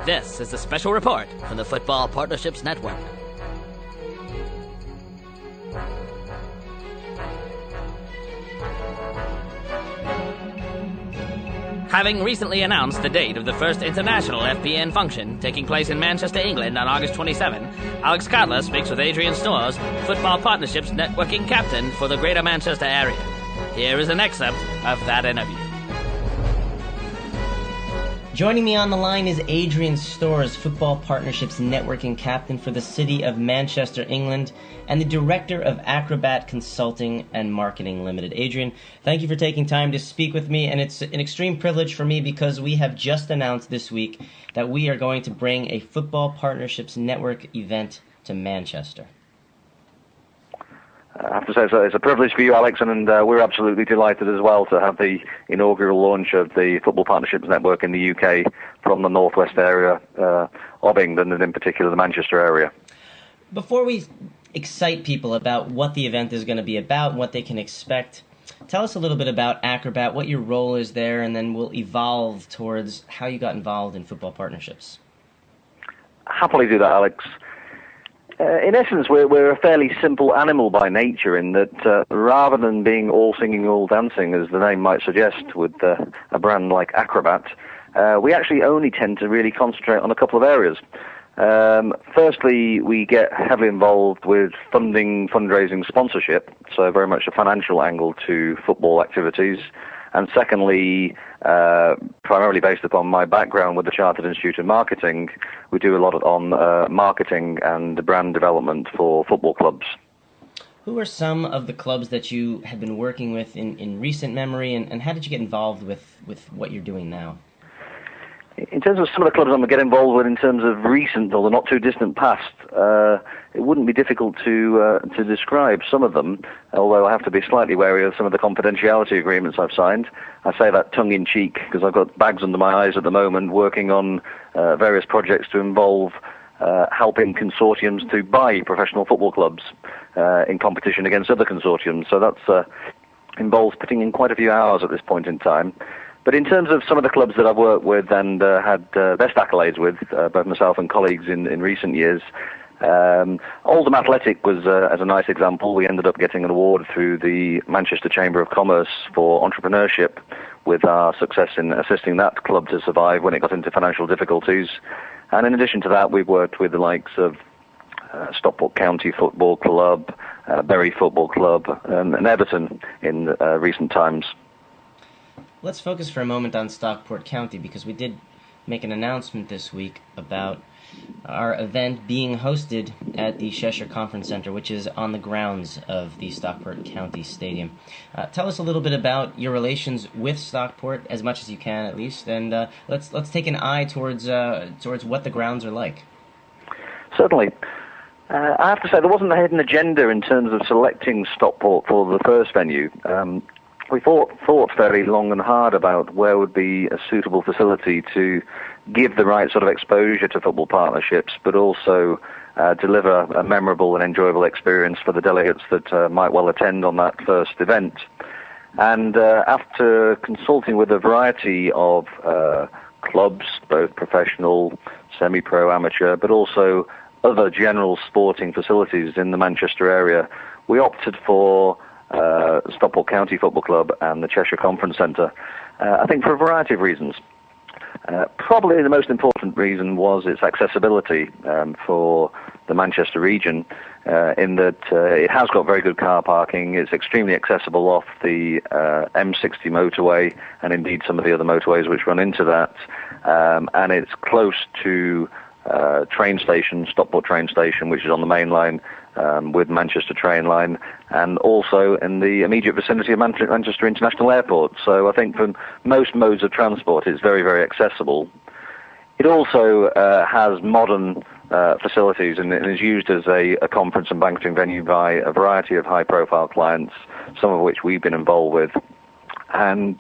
This is a special report from the Football Partnerships Network. Having recently announced the date of the first international FPN function taking place in Manchester, England on August 27, Alex Cadler speaks with Adrian Storrs, Football Partnerships Networking Captain for the Greater Manchester area. Here is an excerpt of that interview. Joining me on the line is Adrian Storrs, Football Partnerships Networking Captain for the City of Manchester, England, and the Director of Acrobat Consulting and Marketing Limited. Adrian, thank you for taking time to speak with me, and it's an extreme privilege for me because we have just announced this week that we are going to bring a Football Partnerships Network event to Manchester. I have to say it's a privilege for you, Alex, and we're absolutely delighted as well to have the inaugural launch of the Football Partnerships Network in the UK from the northwest area of England, and in particular the Manchester area. Before we excite people about what the event is going to be about and what they can expect, tell us a little bit about Acrobat, what your role is there, and then we'll evolve towards how you got involved in football partnerships. Happily do that, Alex. In essence, we're a fairly simple animal by nature in that rather than being all singing, all dancing, as the name might suggest with a brand like Acrobat, we actually only tend to really concentrate on a couple of areas. Firstly, we get heavily involved with funding, fundraising, sponsorship, so very much a financial angle to football activities. And secondly, primarily based upon my background with the Chartered Institute of Marketing, we do a lot on marketing and brand development for football clubs. Who are some of the clubs that you have been working with in recent memory, and how did you get involved with what you're doing now? In terms of some of the clubs I'm going to get involved with in terms of recent or the not too distant past, it wouldn't be difficult to describe some of them, although I have to be slightly wary of some of the confidentiality agreements I've signed. I say that tongue-in-cheek because I've got bags under my eyes at the moment working on various projects to involve helping consortiums to buy professional football clubs in competition against other consortiums. So that involves putting in quite a few hours at this point in time. But in terms of some of the clubs that I've worked with and had best accolades with, both myself and colleagues in recent years, Oldham Athletic was as a nice example. We ended up getting an award through the Manchester Chamber of Commerce for entrepreneurship with our success in assisting that club to survive when it got into financial difficulties. And in addition to that, we've worked with the likes of Stockport County Football Club, Bury Football Club, and Everton in recent times. Let's focus for a moment on Stockport County because we did make an announcement this week about our event being hosted at the Cheshire Conference Centre, which is on the grounds of the Stockport County Stadium. Tell us a little bit about your relations with Stockport, as much as you can at least, and let's take an eye towards what the grounds are like. Certainly. I have to say there wasn't a hidden agenda in terms of selecting Stockport for the first venue. We thought fairly long and hard about where would be a suitable facility to give the right sort of exposure to football partnerships, but also deliver a memorable and enjoyable experience for the delegates that might well attend on that first event. And after consulting with a variety of clubs, both professional, semi-pro, amateur, but also other general sporting facilities in the Manchester area, we opted for Stockport County Football Club and the Cheshire Conference Centre, I think for a variety of reasons. Probably the most important reason was its accessibility for the Manchester region, in that it has got very good car parking, it's extremely accessible off the M60 motorway, and indeed some of the other motorways which run into that, and it's close to train station, Stockport train station, which is on the main line, with Manchester train line, and also in the immediate vicinity of Manchester International Airport. So I think for most modes of transport it's very, very accessible. It also has modern facilities and is used as a conference and banqueting venue by a variety of high-profile clients, some of which we've been involved with. And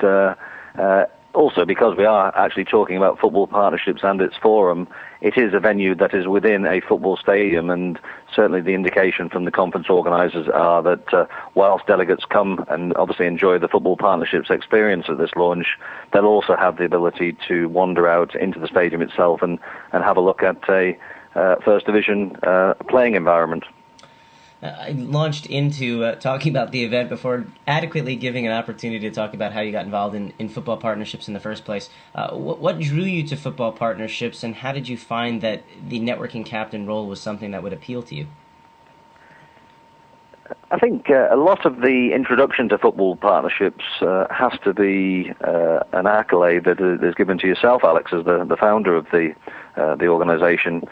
also, because we are actually talking about football partnerships and its forum, it is a venue that is within a football stadium, and certainly the indication from the conference organisers are that whilst delegates come and obviously enjoy the football partnerships experience at this launch, they'll also have the ability to wander out into the stadium itself and have a look at a First Division playing environment. I launched into talking about the event before adequately giving an opportunity to talk about how you got involved in football partnerships in the first place. What drew you to football partnerships, and how did you find that the networking captain role was something that would appeal to you? I think a lot of the introduction to football partnerships has to be an accolade that is given to yourself, Alex, as the founder of the organisation,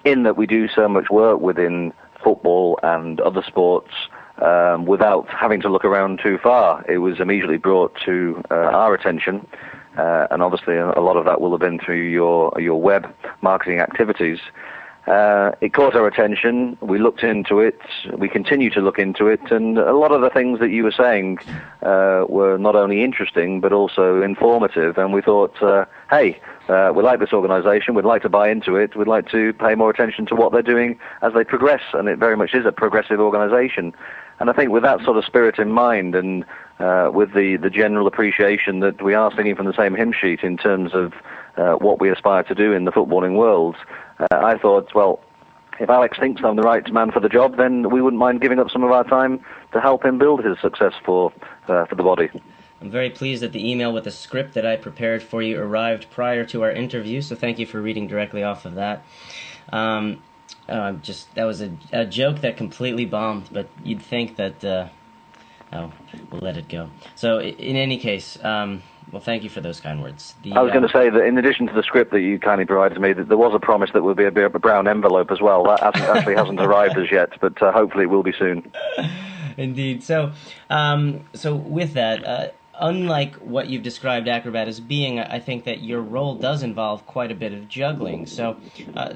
in that we do so much work within football and other sports without having to look around too far. It was immediately brought to our attention, and obviously a lot of that will have been through your web marketing activities. It caught our attention. We looked into it. We continue to look into it, and a lot of the things that you were saying were not only interesting but also informative. And we thought, hey, we like this organisation. We'd like to buy into it. We'd like to pay more attention to what they're doing as they progress. And it very much is a progressive organisation. And I think with that sort of spirit in mind, and with the general appreciation that we are singing from the same hymn sheet in terms of what we aspire to do in the footballing world, I thought, well, if Alex thinks I'm the right man for the job, then we wouldn't mind giving up some of our time to help him build his success for the body. I'm very pleased that the email with the script that I prepared for you arrived prior to our interview, so thank you for reading directly off of that. That was a joke that completely bombed, but you'd think that, we'll let it go. So in any case, well, thank you for those kind words. I was going to say that in addition to the script that you kindly provided me, that there was a promise that would be a brown envelope as well. That actually hasn't arrived as yet, but hopefully it will be soon. Indeed. So with that, unlike what you've described Acrobat as being, I think that your role does involve quite a bit of juggling. So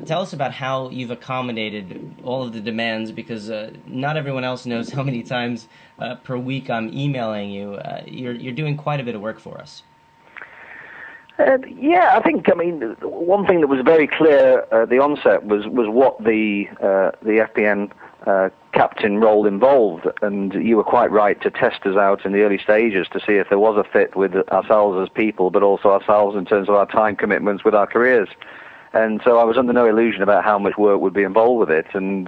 tell us about how you've accommodated all of the demands, because not everyone else knows how many times per week I'm emailing you. You're doing quite a bit of work for us. Yeah, I mean, one thing that was very clear at the onset was what the FPN captain role involved, and you were quite right to test us out in the early stages to see if there was a fit with ourselves as people, but also ourselves in terms of our time commitments with our careers. And so I was under no illusion about how much work would be involved with it, and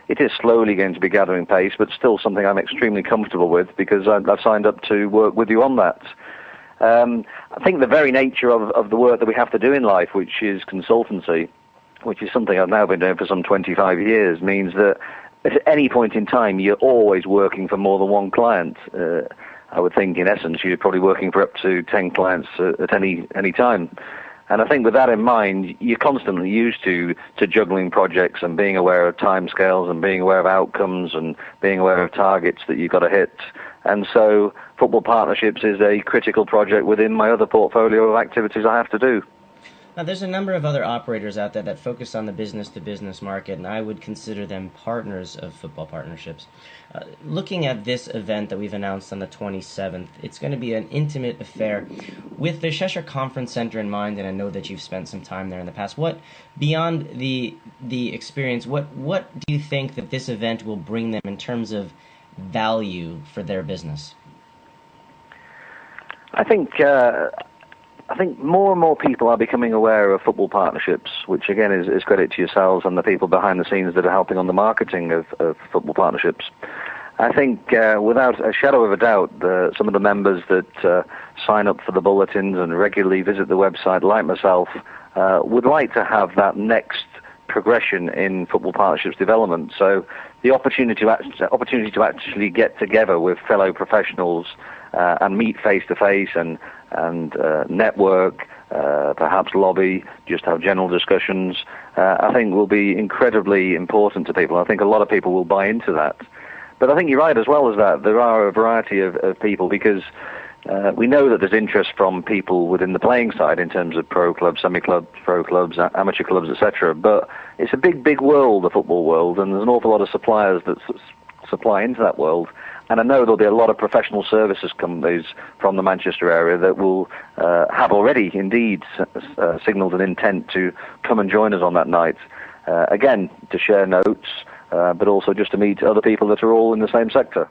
it is slowly going to be gathering pace, but still something I'm extremely comfortable with, because I've signed up to work with you on that. I think the very nature of the work that we have to do in life, which is consultancy, which is something I've now been doing for some 25 years, means that at any point in time you're always working for more than one client. I would think in essence you're probably working for up to 10 clients at any time. And I think with that in mind, you're constantly used to juggling projects and being aware of timescales and being aware of outcomes and being aware of targets that you've got to hit. And so football partnerships is a critical project within my other portfolio of activities I have to do. Now, there's a number of other operators out there that focus on the business-to-business market, and I would consider them partners of football partnerships. Looking at this event that we've announced on the 27th, it's going to be an intimate affair with the Cheshire Conference Center in mind, and I know that you've spent some time there in the past. What, beyond the experience, what do you think that this event will bring them in terms of value for their business? I think more and more people are becoming aware of football partnerships, which again is credit to yourselves and the people behind the scenes that are helping on the marketing of football partnerships. I think without a shadow of a doubt, some of the members that sign up for the bulletins and regularly visit the website, like myself, would like to have that next progression in football partnerships development. So the opportunity to actually get together with fellow professionals and meet face to face and network, perhaps lobby, just have general discussions, I think will be incredibly important to people. I think a lot of people will buy into that. But I think you're right as well as that. There are a variety of people, because we know that there's interest from people within the playing side in terms of pro clubs, semi-clubs, pro clubs, amateur clubs, etc. But it's a big, big world, the football world, and there's an awful lot of suppliers that supply into that world. And I know there'll be a lot of professional services companies from the Manchester area that will have already indeed signalled an intent to come and join us on that night. Again, to share notes, but also just to meet other people that are all in the same sector.